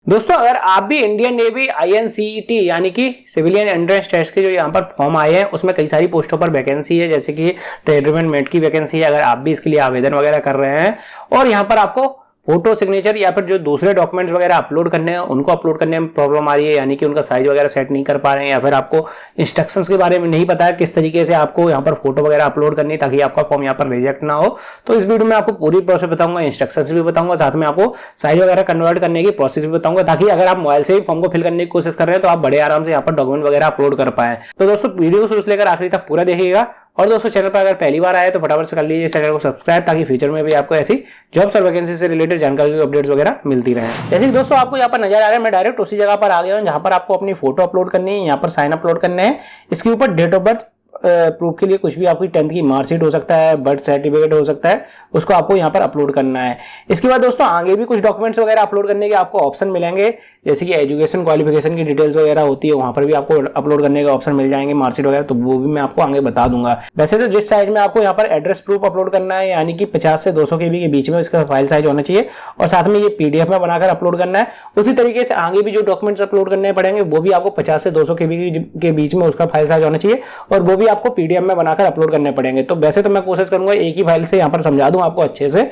दोस्तों अगर आप भी इंडियन नेवी INCET यानी कि सिविलियन एंट्रेंस टेस्ट के जो यहाँ पर फॉर्म आए हैं उसमें कई सारी पोस्टों पर वैकेंसी है, जैसे कि ट्रेडमैन मेट की वैकेंसी है। अगर आप भी इसके लिए आवेदन वगैरह कर रहे हैं और यहाँ पर आपको फोटो सिग्नेचर या फिर जो दूसरे डॉक्यूमेंट्स वगैरह अपलोड करने हैं उनको अपलोड करने में प्रॉब्लम आ रही है, यानी कि उनका साइज वगैरह सेट नहीं कर पा रहे हैं, या फिर आपको इंस्ट्रक्शंस के बारे में नहीं पता है किस तरीके से आपको यहाँ पर फोटो वगैरह अपलोड करनी है ताकि आपका फॉर्म यहाँ पर रिजेक्ट ना हो, तो इस वीडियो में आपको पूरी प्रोसेस बताऊंगा, इंस्ट्रक्शंस भी बताऊंगा, साथ में आपको साइज वगैरह कन्वर्ट करने की प्रोसेस भी बताऊंगा, ताकि अगर आप मोबाइल से ही फॉर्म को फिल करने की कोशिश कर रहे हैं तो आप बड़े आराम से यहाँ पर डॉक्यूमेंट वगैरह अपलोड कर पाए। तो दोस्तों वीडियो को शुरू से लेकर आखिरी तक पूरा देखिएगा। और दोस्तों चैनल पर अगर पहली बार आए तो फटाफट से कर लीजिए चैनल को सब्सक्राइब, ताकि फ्यूचर में भी आपको ऐसी जॉब्स और वैकेंसी से रिलेटेड जानकारी अपडेट्स वगैरह मिलती रहे। जैसे कि दोस्तों आपको यहाँ पर नजर आ रहा है, मैं डायरेक्ट उसी जगह पर आ गया हूँ जहाँ पर आपको अपनी फोटो अपलोड करनी है, यहाँ पर साइन अपलोड करने हैं। इसके ऊपर डेट ऑफ बर्थ प्रूफ के लिए कुछ भी आपकी 10th की मार्कशीट हो सकता है, बर्थ सर्टिफिकेट हो सकता है, उसको आपको यहाँ पर अपलोड करना है। इसके बाद दोस्तों आगे भी कुछ डॉक्यूमेंट्स वगैरह अपलोड करने के आपको ऑप्शन मिलेंगे, जैसे कि एजुकेशन क्वालिफिकेशन की डिटेल्स वगैरह होती है, वहां पर भी आपको अपलोड करने के ऑप्शन मिल जाएंगे, मार्कशीट वगैरह, तो वो भी मैं आपको आगे बता दूंगा। वैसे तो जिस साइज में आपको यहाँ पर एड्रेस प्रूफ अपलोड करना है, यानी कि 50 से 200 KB के बीच में इसका फाइल साइज होना चाहिए, और साथ में ये PDF में बनाकर अपलोड करना है। उसी तरीके से आगे भी जो डॉक्यूमेंट्स अपलोड करने पड़ेंगे वो भी आपको 50 से 200 KB के बीच में उसका फाइल साइज होना चाहिए, और वो भी आपको PDF में बनाकर अपलोड करने पड़ेंगे। तो वैसे तो मैं कोशिश करूंगा एक ही फाइल से यहाँ पर समझा दूं आपको अच्छे से,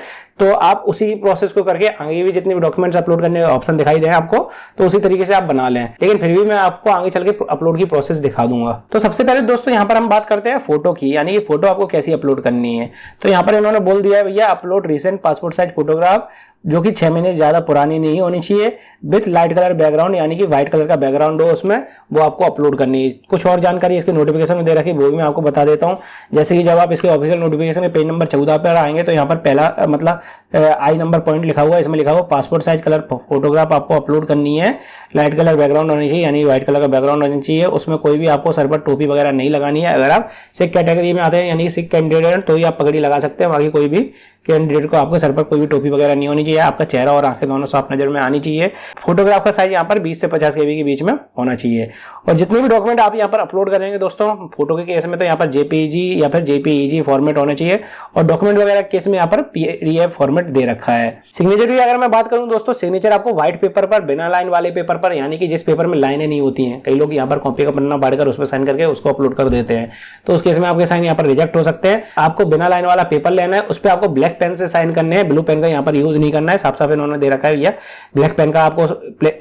तो आप उसी प्रोसेस को करके आगे भी जितने भी डॉक्यूमेंट्स अपलोड करने के ऑप्शन दिखाई दें आपको, तो उसी तरीके से आप बना लें। लेकिन फिर भी मैं आपको आगे चल के अपलोड की प्रोसेस दिखा दूंगा। तो सबसे पहले दोस्तों यहाँ पर हम बात करते हैं फोटो की, यानी कि फोटो आपको कैसी अपलोड करनी है। तो यहाँ पर इन्होंने बोल दिया है भैया upload recent passport size photograph जो कि 6 महीने से ज्यादा पुरानी नहीं होनी चाहिए, विथ लाइट कलर बैकग्राउंड, यानी कि व्हाइट कलर का बैकग्राउंड हो उसमें, वो आपको अपलोड करनी है। कुछ और जानकारी इसके नोटिफिकेशन में दे रखी है, वो भी मैं आपको बता देता हूं। जैसे कि जब आप इसके ऑफिशियल नोटिफिकेशन के पेज नंबर 14 पर आएंगे तो यहाँ पर पहला मतलब आई नंबर पॉइंट लिखा हुआ है, इसमें लिखा हुआ पासपोर्ट साइज कलर फोटोग्राफ आपको अपलोड करनी है, लाइट कलर बैकग्राउंड होनी चाहिए, यानी व्हाइट कलर का बैकग्राउंड होनी चाहिए, उसमें कोई भी आपको सर पर टोपी वगैरह नहीं लगानी है। अगर आप सिख कैटेगरी में आते हैं यानी कि सिख कैंडिडेट तो ही आप पगड़ी लगा सकते हैं, बाकी कोई भी कैंडिडेट को आपके सर पर कोई भी टोपी वगैरह नहीं होनी चाहिए, आपका चेहरा और आंखें दोनों साफ नजर में आनी चाहिए। फोटोग्राफ का साइज यहाँ पर 20 से 50 KB के बीच में होना चाहिए। और जितने भी डॉक्यूमेंट आप यहाँ पर अपलोड करेंगे दोस्तों फोटो के केस में तो यहाँ पर JPEG या फिर JPEG फॉर्मेट होना चाहिए, और डॉक्यूमेंट वगैरह केस में यहाँ पर PDF फॉर्मेट दे रखा है। सिग्नेचर की अगर मैं बात करूं दोस्तों, सिग्नेचर आपको व्हाइट पेपर पर, बिना लाइन वाले पेपर पर, यानी कि जिस पेपर में लाइनें नहीं होती हैं, कई लोग यहाँ पर कॉपी का पन्ना फाड़कर उसमें साइन करके उसको अपलोड कर देते हैं, तो उस केस में आपके साइन यहाँ पर रिजेक्ट हो सकते हैं। आपको बिना लाइन वाला पेपर लेना है, उस पर आपको ब्लैक पेन से साइन करने हैं, ब्लू पेन का यहाँ पर यूज नहीं करना है, साफ साफ इन्होंने दे रखा है भैया ब्लैक पेन का आपको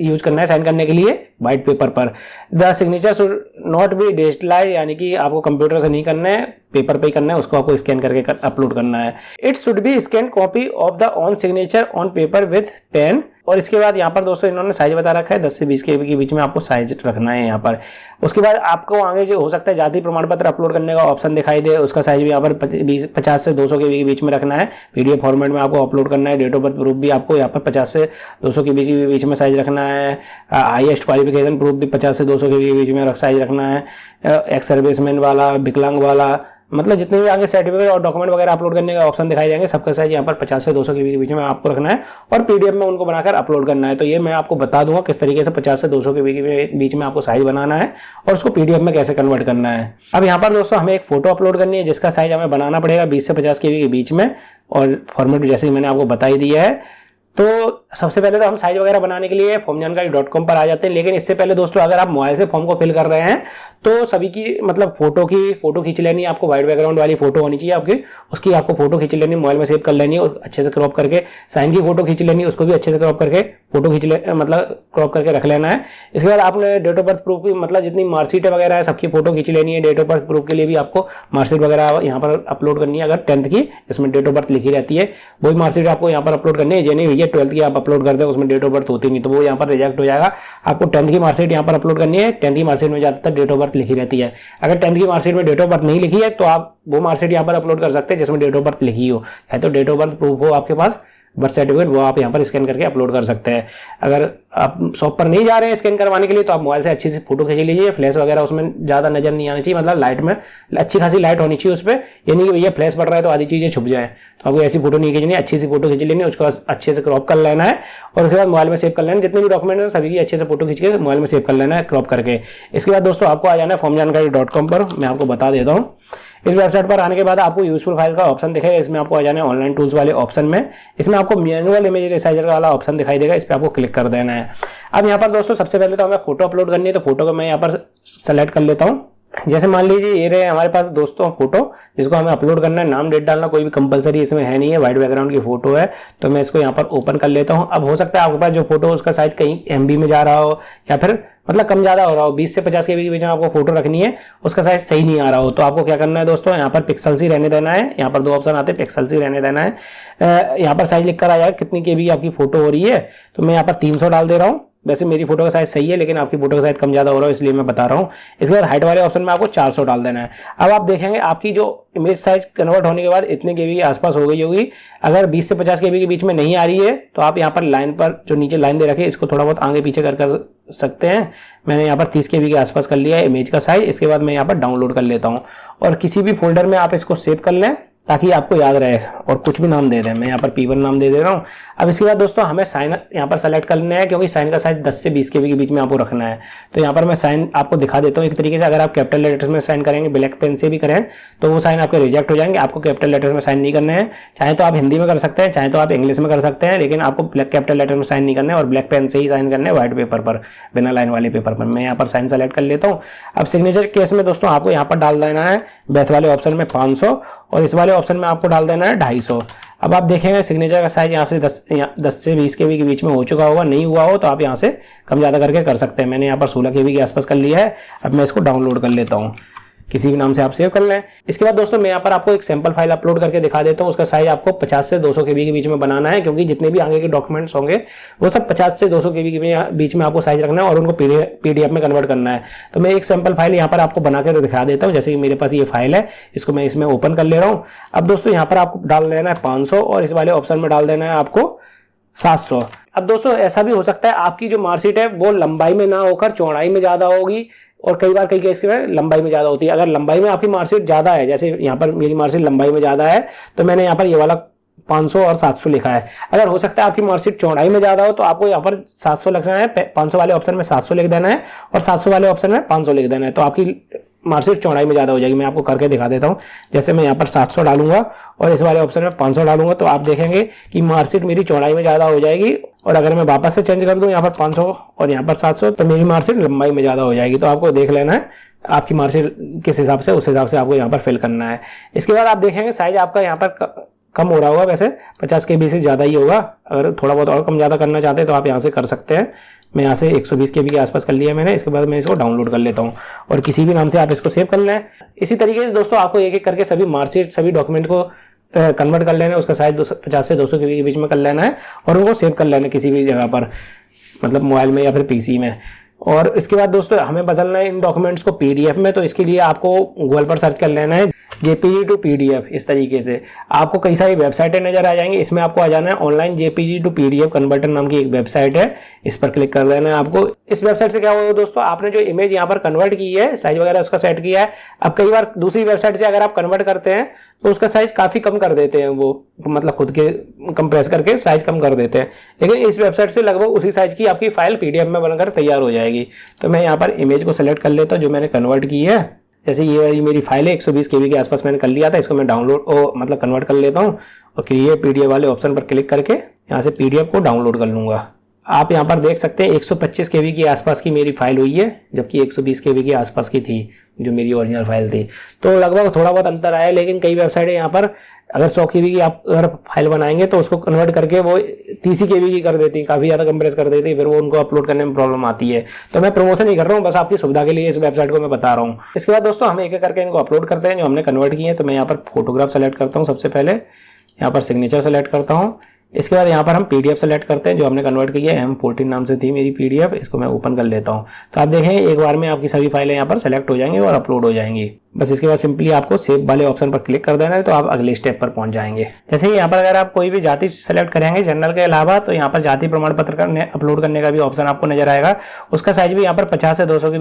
यूज करना है साइन करने के लिए व्हाइट पेपर पर। The signature should not be digitalise, यानी कि आपको कंप्यूटर से नहीं करना है, पेपर पे ही करना है, उसको आपको स्कैन करके अपलोड करना है। It should be scan copy of the on signature on paper with pen. और इसके बाद यहाँ पर दोस्तों इन्होंने साइज बता रखा है 10 से 20 KB के बीच में आपको साइज रखना है यहाँ पर। उसके बाद आपको आगे जो हो सकता है जाति प्रमाण पत्र अपलोड करने का ऑप्शन दिखाई दे, उसका साइज भी यहाँ पर 50 से 200 KB के बीच में रखना है, PDF फॉर्मेट में आपको अपलोड करना है। डेट ऑफ बर्थ प्रूफ भी आपको यहाँ पर 50 से 200 KB के बीच में साइज रखना है। हाईएस्ट क्वालिफिकेशन प्रूफ भी 50 से 200 KB के बीच में साइज रखना है। एक्स सर्विसमैन वाला, विकलांग वाला, मतलब जितने भी आगे सर्टिफिकेट और डॉक्यूमेंट वगैरह अपलोड करने का ऑप्शन दिखाई देंगे, सबका साइज यहाँ पर 50 से 200 KB के बीच में आपको रखना है, और PDF में उनको बनाकर अपलोड करना है। तो ये मैं आपको बता दूंगा किस तरीके से 50 से 200 KB के बीच में आपको साइज बनाना है और उसको PDF में कैसे कन्वर्ट करना है। अब यहाँ पर दोस्तों हमें एक फोटो अपलोड करनी है जिसका साइज हमें बनाना पड़ेगा 20 से 50 KB के बीच में, और फॉर्मेट जैसे मैंने आपको बता ही दिया है। तो सबसे पहले तो हम साइज वगैरह बनाने के लिए formjankari.com पर आ जाते हैं, लेकिन इससे पहले दोस्तों अगर आप मोबाइल से फॉर्म को फिल कर रहे हैं तो सभी की मतलब फोटो खींच लेनी है आपको, व्हाइट बैकग्राउंड वाली फोटो होनी चाहिए आपकी, उसकी आपको फोटो खींच लेनी है, मोबाइल में सेव कर लेनी है, अच्छे से क्रॉप करके साइन की फोटो खींच लेनी है, उसको भी अच्छे से क्रॉप करके फोटो मतलब क्रॉप करके रख लेना है। इसके बाद आपने डेट ऑफ बर्थ प्रूफ की मतलब जितनी मार्कशीट वगैरह है सबकी फोटो खींच लेनी है। डेट ऑफ बर्थ प्रूफ के लिए भी आपको मार्कशीट वगैरह यहाँ पर अपलोड करनी है, अगर 10th की जिसमें डेट ऑफ बर्थ लिखी रहती है वही मार्कशीट आपको यहाँ पर अपलोड करनी है। ये नहीं भैया 12th की आप अपलोड करते हैं उसमें डेट ऑफ बर्थ होती नहीं, तो वो यहाँ पर रिजेक्ट हो जाएगा। आपको 10th की मार्कशीट यहाँ पर अपलोड करनी है। 10th की मार्कशीट में ज्यादातर डेट ऑफ बर्थ लिखी रहती है, अगर 10th की मार्कशीट में डेट ऑफ बर्थ नहीं लिखी है तो आप वो मार्कशीट यहाँ पर अपलोड कर सकते हैं जिसमें डेट ऑफ बर्थ लिखी हो, है तो डेट ऑफ बर्थ प्रूफ हो आपके पास, बर्थ सर्टिफिकेट, वो आप यहाँ पर स्कैन करके अपलोड कर सकते हैं। अगर आप शॉप पर नहीं जा रहे हैं स्कैन करवाने के लिए तो आप मोबाइल से अच्छी सी फोटो खींच लीजिए। फ्लैश वगैरह उसमें ज्यादा नजर नहीं आनी चाहिए, मतलब लाइट में अच्छी खासी लाइट होनी चाहिए उस पर, ये नहीं कि भैया फ्लैश पड़ रहा है तो आधी चीजें छुप जाए, तो आपको ऐसी फोटो नहीं खींचनी, अच्छी सी फोटो खींच लेनी है, उसको अच्छे से क्रॉप कर लेना है और उसके बाद मोबाइल में सेव कर लेना है। जितने भी डॉक्यूमेंट है सभी की अच्छे से फोटो खींच के मोबाइल में सेव कर लेना है क्रॉप करके। इसके बाद दोस्तों आपको आ जाना है formjankari.com पर, मैं आपको बता देता हूँ। इस वेबसाइट पर आने के बाद आपको यूजफुल फाइल का ऑप्शन दिखेगा, इसमें आपको आ जाना है ऑनलाइन टूल्स वाले ऑप्शन में, इसमें आपको मैनुअल इमेज रिसाइजर वाला ऑप्शन दिखाई देगा, इस पर आपको क्लिक कर देना है। है। अब यहाँ पर दोस्तों सबसे पहले तो हमें फोटो अपलोड करनी है, तो फोटो को मैं यहाँ पर सेलेक्ट कर लेता हूँ। जैसे मान लीजिए ये रहे हमारे पास दोस्तों फोटो, जिसको हमें अपलोड करना है। नाम डेट डालना कोई भी कंपलसरी इसमें है नहीं है, व्हाइट बैकग्राउंड की फोटो है। तो मैं इसको यहाँ पर ओपन कर लेता हूँ। अब हो सकता है आपके पास जो फोटो उसका साइज कहीं MB में जा रहा हो, या फिर मतलब कम ज्यादा हो रहा हो, 20 से 50 KB के बीच में आपको फोटो रखनी है, उसका साइज सही नहीं आ रहा हो, तो आपको क्या करना है दोस्तों, यहाँ पर पिक्सल्स ही रहने देना है। यहाँ पर 2 ऑप्शन आते हैं, पिक्सल्स ही रहने देना है। यहाँ पर साइज लिखकर आ जाएगा कितनी KB आपकी फोटो हो रही है, तो मैं यहाँ पर 300 डाल दे रहा हूँ। वैसे मेरी फोटो का साइज सही है, लेकिन आपकी फोटो का साइज कम ज्यादा हो रहा है, इसलिए मैं बता रहा हूँ। इसके बाद हाइट वाले ऑप्शन में आपको 400 डाल देना है। अब आप देखेंगे आपकी जो इमेज साइज कन्वर्ट होने के बाद इतने KB के आसपास हो गई होगी। अगर 20 से 50 KB के बीच में नहीं आ रही है, तो आप यहाँ पर लाइन पर जो नीचे लाइन दे रखे है, इसको थोड़ा बहुत आगे पीछे कर सकते हैं। मैंने यहाँ पर 30 KB के आसपास कर लिया है इमेज का साइज। इसके बाद मैं यहाँ पर डाउनलोड कर लेता हूँ, और किसी भी फोल्डर में आप इसको सेव कर लें ताकि आपको याद रहे, और कुछ भी नाम दे दें। मैं यहाँ पर P1 नाम दे रहा हूँ। अब इसके बाद दोस्तों हमें साइन यहाँ पर सेलेक्ट करना है, क्योंकि साइन का साइज 10 से 20 KB के बीच में आपको रखना है। तो यहाँ पर मैं साइन आपको दिखा देता हूँ एक तरीके से। अगर आप कैपिटल लेटर्स में साइन करेंगे, ब्लैक पेन से भी करें, तो वो साइन आपके रिजेक्ट हो जाएंगे। आपको कैपिटल लेटर्स में साइन नहीं करने हैं। चाहे तो आप हिंदी में कर सकते हैं, चाहे तो आप इंग्लिश में कर सकते हैं, लेकिन आपको ब्लैक कैपिटल लेटर में साइन नहीं करना है, और ब्लैक पेन से ही साइन करना है, व्हाइट पेपर पर, बिना लाइन वाले पेपर पर। मैं यहाँ पर साइन सेलेक्ट कर लेता हूँ। अब सिग्नेचर केस में दोस्तों आपको यहाँ पर डाल देना है बैथ वाले ऑप्शन में 500, और इस वाले ऑप्शन में आपको डाल देना है 250। अब आप देखेंगे सिग्नेचर का साइज यहाँ से 10 से 20 KB के बीच में हो चुका होगा। नहीं हुआ हो तो आप यहाँ से कम ज़्यादा करके कर सकते हैं। मैंने यहाँ पर 16 KB के आसपास कर लिया है। अब मैं इसको डाउनलोड कर लेता हूँ, किसी भी नाम से आप सेव कर लें। इसके बाद दोस्तों मैं यहाँ पर आपको एक सैंपल फाइल अपलोड करके दिखा देता हूँ। उसका साइज आपको 50 से 200 KB के बीच में बनाना है, क्योंकि जितने भी आगे के डॉक्यूमेंट्स होंगे वो सब 50 से 200 KB के बीच में आपको साइज रखना है, और उनको PDF में कन्वर्ट करना है। तो मैं एक सैंपल फाइल यहाँ पर आपको बना कर दिखा देता हूँ। जैसे कि मेरे पास ये फाइल है, इसको मैं इसमें ओपन कर ले रहा हूँ। अब दोस्तों यहाँ पर आपको डाल देना है 500, और इस वाले ऑप्शन में डाल देना है आपको 700। अब दोस्तों ऐसा भी हो सकता है आपकी जो मार्कशीट है वो लंबाई में ना होकर चौड़ाई में ज्यादा होगी, और कई बार कई केस में लंबाई में ज्यादा होती है। अगर लंबाई में आपकी मार्कशीट ज्यादा है, जैसे यहाँ पर मेरी मार्कशीट लंबाई में ज्यादा है, तो मैंने यहाँ पर ये वाला 500 और 700 लिखा है। अगर हो सकता है आपकी मार्कशीट चौड़ाई में ज्यादा हो, तो आपको यहाँ पर 700 लिखना है। 500 वाले ऑप्शन में 700 लिख देना है, और 700 वाले ऑप्शन में 500 लिख देना है। तो आपकी मार्कशीट चौड़ाई में ज्यादा हो जाएगी। मैं आपको करके दिखा देता हूँ। जैसे मैं यहाँ पर 700 डालूंगा और इस वाले ऑप्शन में 500 डालूंगा, तो आप देखेंगे कि मार्कशीट मेरी चौड़ाई में ज्यादा हो जाएगी। और अगर मैं वापस से चेंज कर दूं यहाँ पर 500 और यहाँ पर 700, तो मेरी मार्कशीट लंबाई में ज्यादा हो जाएगी। तो आपको देख लेना है आपकी मार्कशीट किस हिसाब से, उस हिसाब से आपको यहाँ पर फिल करना है। इसके बाद आप देखेंगे साइज आपका यहाँ पर कम हो रहा होगा। वैसे 50 KB से ज़्यादा ही होगा। अगर थोड़ा बहुत और कम ज़्यादा करना चाहते हैं तो आप यहाँ से कर सकते हैं। मैं यहाँ से 120 KB के आसपास कर लिया मैंने। इसके बाद मैं इसको डाउनलोड कर लेता हूँ, और किसी भी नाम से आप इसको सेव कर लें। इसी तरीके से दोस्तों आपको एक एक करके सभी मार्कशीट, सभी डॉक्यूमेंट को कन्वर्ट कर लेना है। उसका साइज 50 से 200 KB के बीच में कर लेना है, और उनको सेव कर लेना है किसी भी जगह पर, मतलब मोबाइल में या फिर PC में। और इसके बाद दोस्तों हमें बदलना है इन डॉक्यूमेंट्स को PDF में। तो इसके लिए आपको गूगल पर सर्च कर लेना है JPG to PDF। इस तरीके से आपको कई सारी वेबसाइटें नजर आ जाएंगी। इसमें आपको आ जाना है online JPG to PDF converter नाम की एक वेबसाइट है, इस पर क्लिक कर देना है आपको। इस वेबसाइट से क्या होगा दोस्तों, आपने जो इमेज यहाँ पर कन्वर्ट की है, साइज वगैरह उसका सेट किया है। अब कई बार दूसरी वेबसाइट से अगर आप कन्वर्ट करते हैं तो उसका साइज काफी कम कर देते हैं वो, मतलब खुद के कंप्रेस करके साइज कम कर देते हैं। लेकिन इस वेबसाइट से लगभग उसी साइज की आपकी फाइल PDF में बनकर तैयार हो जाएगी। तो मैं यहाँ पर इमेज को सेलेक्ट कर लेता हूँ जो मैंने कन्वर्ट की है। जैसे ये वाली मेरी फाइल है 120 KB के आसपास मैंने कर लिया था। इसको मैं डाउनलोड मतलब कन्वर्ट कर लेता हूँ, और क्रिएट PDF वाले ऑप्शन पर क्लिक करके यहाँ से PDF को डाउनलोड कर लूंगा। आप यहाँ पर देख सकते हैं 125 KB के आसपास की मेरी फाइल हुई है, जबकि 120 KB के आसपास की थी जो मेरी ओरिजिनल फाइल थी। तो लगभग थोड़ा बहुत अंतर आया। लेकिन कई वेबसाइटें यहाँ पर अगर 100 KB की आप अगर फाइल बनाएंगे तो उसको कन्वर्ट करके वो 30 KB की कर देती है, काफ़ी ज़्यादा कंप्रेस कर देती है, फिर वो उनको अपलोड करने में प्रॉब्लम आती है। तो मैं प्रमोशन नहीं कर रहा हूँ, बस आपकी सुविधा के लिए इस वेबसाइट को मैं बता रहा हूँ। इसके बाद दोस्तों हम एक एक करके इनको अपलोड करते हैं जो हमने कन्वर्ट किए हैं। तो मैं यहाँ पर फोटोग्राफ सेलेक्ट करता हूँ। सबसे पहले यहाँ पर सिग्नेचर सेलेक्ट करता हूँ। इसके बाद यहाँ पर हम PDF सेलेक्ट करते हैं जो हमने कन्वर्ट की है। M14 नाम से थी मेरी PDF। इसको मैं ओपन कर लेता हूँ। तो आप देखें एक बार में आपकी सभी फाइलें यहाँ पर सेलेक्ट हो जाएंगी और अपलोड हो जाएंगी। बस इसके बाद सिंपली आपको सेव वाले ऑप्शन पर क्लिक कर देना है, तो आप अगले स्टेप पर पहुंच जाएंगे। जैसे यहाँ पर अगर आप कोई भी जाति सेलेक्ट करेंगे जनरल के अलावा, तो यहाँ पर जाति प्रमाण पत्र अपलोड करने का भी ऑप्शन आपको नजर आएगा। उसका साइज भी यहाँ पर 50 से 200 के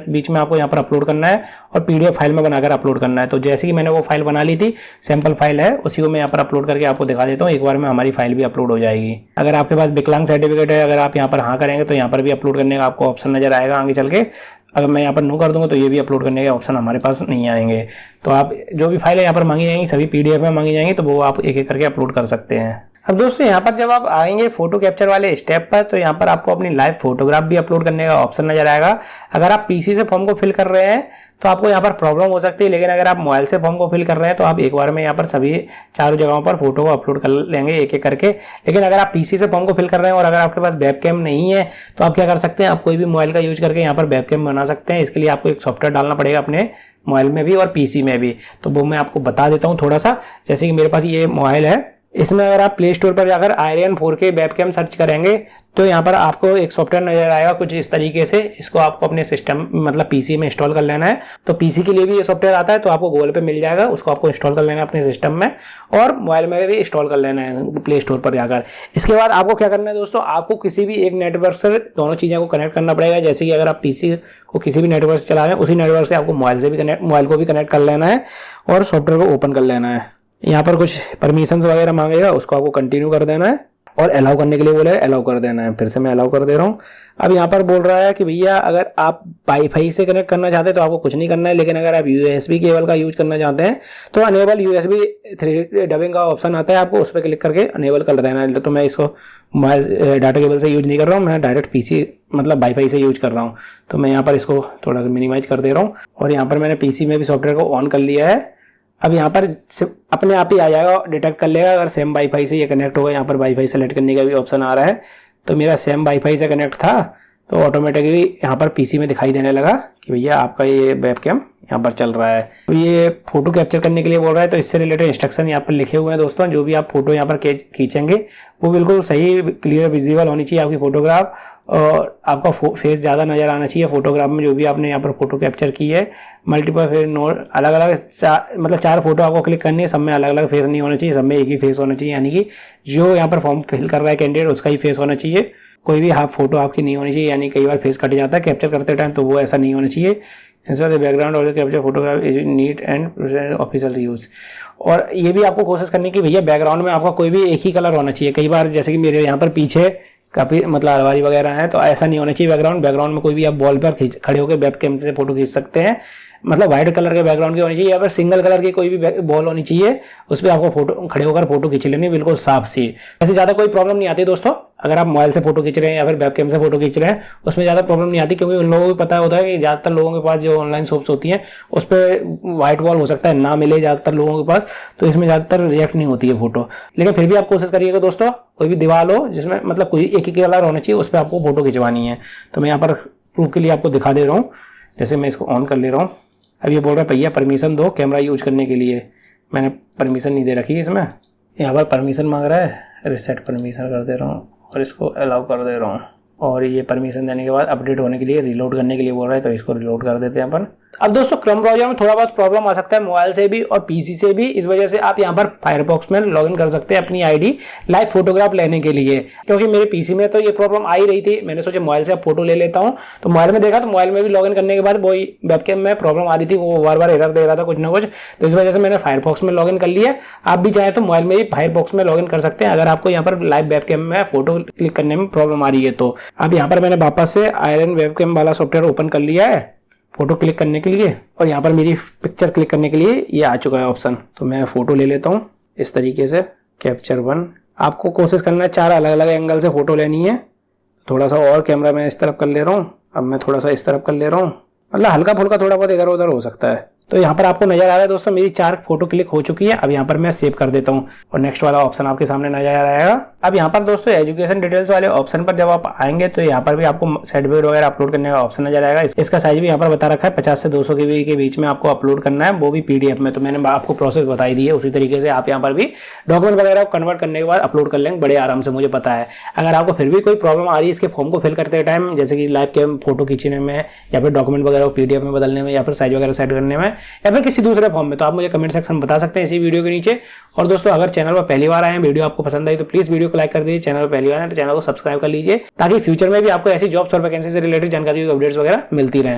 बीच में आपको यहाँ पर अपलोड करना है, और PDF फाइल में बनाकर अपलोड करना है। तो जैसे कि मैंने वो फाइल बना ली थी, सैंपल फाइल है, उसी को मैं यहाँ पर अपलोड करके आपको दिखा देता हूँ। एक बार में हमारी फाइल भी अपलोड हो जाएगी। अगर आपके पास विकलांग सर्टिफिकेट है, अगर आप यहाँ पर हाँ करेंगे तो यहाँ पर भी अपलोड करने का आपको ऑप्शन नजर आएगा आगे चल के। अगर मैं यहाँ पर नो कर दूंगा तो ये भी अपलोड करने के ऑप्शन हमारे पास नहीं आएंगे। तो आप जो भी फाइलें यहाँ पर मांगी जाएंगी सभी PDF में मांगी जाएंगी, तो वो आप एक एक करके अपलोड कर सकते हैं। अब दोस्तों यहाँ पर जब आप आएंगे फोटो कैप्चर वाले स्टेप पर, तो यहाँ पर आपको अपनी लाइव फोटोग्राफ भी अपलोड करने का ऑप्शन नजर आएगा। अगर आप पीसी से फॉर्म को फिल कर रहे हैं तो आपको यहाँ पर प्रॉब्लम हो सकती है, लेकिन अगर आप मोबाइल से फॉर्म को फिल कर रहे हैं तो आप एक बार में यहाँ पर सभी चारों जगहों पर फोटो को अपलोड कर लेंगे एक एक करके। लेकिन अगर आप पीसी से फॉर्म को फिल कर रहे हैं और अगर आपके पास वेबकैम नहीं है तो आप क्या कर सकते हैं, आप कोई भी मोबाइल का यूज करके यहाँ पर वेबकैम बना सकते हैं। इसके लिए आपको एक सॉफ्टवेयर डालना पड़ेगा अपने मोबाइल में भी और पीसी में भी, तो वो मैं आपको बता देता हूँ थोड़ा सा। जैसे कि मेरे पास ये मोबाइल है, इसमें अगर आप प्ले स्टोर पर जाकर आयरन 4K वेबकैम सर्च करेंगे तो यहाँ पर आपको एक सॉफ्टवेयर नजर आएगा कुछ इस तरीके से। इसको आपको अपने सिस्टम मतलब पीसी में इंस्टॉल कर लेना है। तो पीसी के लिए भी ये सॉफ्टवेयर आता है, तो आपको गूगल पे मिल जाएगा, उसको आपको इंस्टॉल कर लेना है अपने सिस्टम में, और मोबाइल में भी इंस्टॉल कर लेना है प्ले स्टोर पर जाकर। इसके बाद आपको क्या करना है दोस्तों, आपको किसी भी एक नेटवर्क से दोनों चीज़ों को कनेक्ट करना पड़ेगा। जैसे कि अगर आप पीसी को किसी भी नेटवर्क से चला रहे हैं, उसी नेटवर्क से आपको मोबाइल को भी कनेक्ट कर लेना है और सॉफ्टवेयर को ओपन कर लेना है। यहाँ पर कुछ परमिशंस वगैरह मांगेगा, उसको आपको कंटिन्यू कर देना है और अलाउ करने के लिए बोला है, अलाउ कर देना है। फिर से मैं अलाउ कर दे रहा हूँ। अब यहाँ पर बोल रहा है कि भैया अगर आप वाईफाई से कनेक्ट करना चाहते हैं तो आपको कुछ नहीं करना है, लेकिन अगर आप यूएसबी केबल का यूज करना चाहते हैं तो अनेबल यूएसबी 3 डबिंग का ऑप्शन आता है, आपको उस पर क्लिक करके अनेबल कर देना है। तो मैं इसको मोबाइल डाटा केबल से यूज नहीं कर रहा हूँ, मैं डायरेक्ट पीसी मतलब वाईफाई से यूज कर रहा हूँ। तो मैं यहाँ पर इसको थोड़ा सा मिनिमाइज कर दे रहा हूँ और यहाँ पर मैंने पीसी में भी सॉफ्टवेयर को ऑन कर लिया है। अब यहाँ पर अपने आप ही आ जाएगा, डिटेक्ट कर लेगा अगर सेम वाईफाई से ये कनेक्ट होगा। यहाँ पर वाईफाई सेलेक्ट करने का भी ऑप्शन आ रहा है, तो मेरा सेम वाईफाई से कनेक्ट था तो ऑटोमेटिकली यहाँ पर पीसी में दिखाई देने लगा कि भैया आपका ये वेबकैम यहाँ पर चल रहा है। तो ये फोटो कैप्चर करने के लिए बोल रहा है, तो इससे रिलेटेड इंस्ट्रक्शन यहाँ पर लिखे हुए हैं दोस्तों। जो भी आप फोटो यहाँ पर खींचेंगे वो बिल्कुल सही क्लियर विजिबल होनी चाहिए आपकी फोटोग्राफ, और आपका फेस ज़्यादा नज़र आना चाहिए फोटोग्राफ में जो भी आपने यहाँ पर फोटो कैप्चर की है। मल्टीपल फेस नोट अलग अलग मतलब 4 फोटो आपको क्लिक करनी है, सब में अलग अलग फेस नहीं होना चाहिए, सब में एक ही फेस होना चाहिए। यानी कि जो यहाँ पर फॉर्म फिल कर रहा है कैंडिडेट उसका ही फेस होना चाहिए, कोई भी हाफ फोटो आपकी नहीं होनी चाहिए। यानी कई बार फेस कट जाता है कैप्चर करते टाइम, तो वो ऐसा नहीं होना चाहिए। बैकग्राउंड और capture photograph is neat and official use. और ये भी आपको कोशिश करनी कि भैया बैकग्राउंड में आपका कोई भी एक ही कलर होना चाहिए। कई बार जैसे कि मेरे यहाँ पर पीछे काफ़ी मतलब अलमारी वगैरह है, तो ऐसा नहीं होना चाहिए बैकग्राउंड में कोई भी आप वॉल पर खड़े होकर वेबकैम से फोटो खींच सकते हैं। मतलब व्हाइट कलर के बैकग्राउंड की होनी चाहिए, या फिर सिंगल कलर की कोई भी बॉल होनी चाहिए, उस पर आपको फोटो खड़े होकर फोटो खींच लेनी बिल्कुल साफ सी। ऐसे ज़्यादा कोई प्रॉब्लम नहीं आती दोस्तों, अगर आप मोबाइल से फोटो खींच रहे हैं या फिर वेबकैम से फोटो खींच रहे हैं उसमें ज़्यादा प्रॉब्लम नहीं आती, क्योंकि उन लोगों को पता होता है कि ज़्यादातर लोगों के पास जो ऑनलाइन शॉप्स होती हैं उस पर व्हाइट वॉल हो सकता है ना मिले ज़्यादातर लोगों के पास, तो इसमें ज़्यादातर रिएक्ट नहीं होती है फोटो। लेकिन फिर भी आप कोशिश करिएगा दोस्तों, कोई भी दीवार हो जिसमें मतलब कोई एक ही कलर होना चाहिए उस पर आपको फोटो खिंचवानी है। तो मैं यहाँ पर प्रूफ के लिए आपको दिखा दे रहा हूँ। जैसे मैं इसको ऑन कर ले रहा हूँ, अब ये बोल रहा है भैया परमिशन दो कैमरा यूज करने के लिए। मैंने परमिशन नहीं दे रखी है इसमें, यहाँ पर परमिशन मांग रहा है, रिसेट परमिशन कर दे रहा हूँ और इसको अलाउ कर दे रहा हूँ। और ये परमिशन देने के बाद अपडेट होने के लिए रीलोड करने के लिए बोल रहा है, तो इसको रीलोड कर देते हैं अपन। अब दोस्तों क्रोम ब्राउजर में थोड़ा बहुत प्रॉब्लम आ सकता है मोबाइल से भी और पीसी से भी, इस वजह से आप यहाँ पर फायरफॉक्स में लॉगिन कर सकते हैं अपनी आईडी लाइव फोटोग्राफ लेने के लिए। क्योंकि मेरे पीसी में तो ये प्रॉब्लम आ ही रही थी, मैंने सोचा मोबाइल से अब फोटो ले लेता हूँ, तो मोबाइल में देखा तो मोबाइल में भी लॉगिन करने के बाद वही वेबकैम में प्रॉब्लम आ रही थी, वो बार बार एरर दे रहा था कुछ ना कुछ, तो इस वजह से मैंने फायरफॉक्स में लॉगिन कर लिया। आप भी चाहे तो मोबाइल में ही फायरफॉक्स में लॉगिन कर सकते हैं अगर आपको यहाँ पर लाइव वेबकैम में फोटो क्लिक करने में प्रॉब्लम आ रही है। तो अब यहाँ पर मैंने वापस से आयरन वेबकैम वाला सॉफ्टवेयर ओपन कर लिया है फोटो क्लिक करने के लिए, और यहाँ पर मेरी पिक्चर क्लिक करने के लिए ये आ चुका है ऑप्शन। तो मैं फोटो ले लेता हूँ इस तरीके से, कैप्चर 1। आपको कोशिश करना है 4 अलग अलग एंगल से फोटो लेनी है। थोड़ा सा और कैमरा मैं इस तरफ कर ले रहा हूँ, अब मैं थोड़ा सा इस तरफ कर ले रहा हूँ, मतलब हल्का फुल्का थोड़ा बहुत इधर उधर हो सकता है। तो यहाँ पर आपको नजर आ रहा है दोस्तों मेरी 4 फोटो क्लिक हो चुकी है। अब यहाँ पर मैं सेव कर देता हूँ और नेक्स्ट वाला ऑप्शन आपके सामने नजर आएगा। अब यहाँ पर दोस्तों एजुकेशन डिटेल्स वाले ऑप्शन पर जब आप आएंगे तो यहाँ पर भी आपको सर्टिफिकेट वगैरह अपलोड करने का ऑप्शन नजर आएगा। इसका साइज भी यहाँ पर बता रखा है 50 से 200 KB के बीच में आपको अपलोड करना है, वो भी PDF में। तो मैंने आपको प्रोसेस बताई दी है, उसी तरीके से आप यहाँ पर भी डॉक्यूमेंट वगैरह कन्वर्ट करने के बाद अपलोड कर लेंगे बड़े आराम से, मुझे पता है। अगर आपको फिर भी कोई प्रॉब्लम आ रही है इसके फॉर्म को फिल करते टाइम, जैसे कि लाइव कैम फोटो खींचने में या फिर डॉक्यूमेंट वगैरह को PDF में बदलने में या फिर साइज वगैरह सेट करने में या फिर किसी दूसरे फॉर्म में, तो आप मुझे कमेंट सेक्शन बता सकते हैं इसी वीडियो के नीचे। और दोस्तों अगर चैनल पर पहली बार आए हैं, वीडियो आपको पसंद आई तो प्लीज वीडियो को लाइक कर दीजिए। चैनल पर पहली बार है तो चैनल को सब्सक्राइब कर लीजिए, ताकि फ्यूचर में भी आपको ऐसी जॉब्स और वैकेंसी से रिलेटेड जानकारी अपडेट्स वगैरह मिलती रहे।